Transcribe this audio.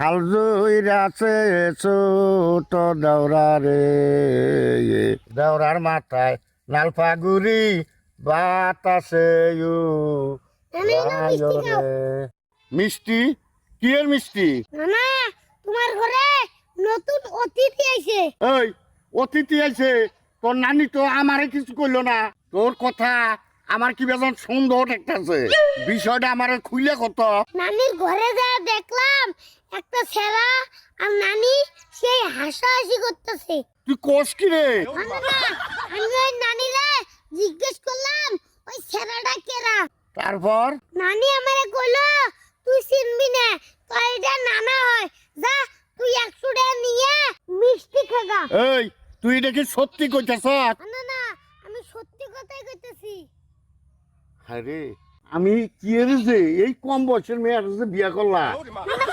হাল জুইরাছে ছোট দেওরা রে, দেওরার মাথায় লাল ফাগুরি বাতাসে রে। মিষ্টি? কি এর মিষ্টি? নানা, তোমার ঘরে নতুন অতিথি আইছে। এই অতিথি আছে, তোর নানি তো আমারে কিছু কইলো না। তোর কথা আমার কি বেজন সুন্দর ঠেকতেছে, বিষয়টা আমারে খুইলে কত। নানির ঘরে যা দেখলাম একটা ছেঁড়া আর নানি সেই হাসাহাসি করতেছে। তুই কোস কি রে? নানা, আমি ওই নানিরে জিজ্ঞেস করলাম ওই ছেঁড়াটা কেরা। তারপর নানি আমারে কইলো তুই চিনবি না, তো এটা নানা হয়। যা তুই 100 টাকা নিয়ে মিষ্টি খাগা। এই তুই এটা কি সত্যি কইতেছ? না না, আমি সত্যি কথাই কইতেছি। আরে আমি কি এর যে এই কম বয়সের মেয়ের যে বিয়া করলাম। নানা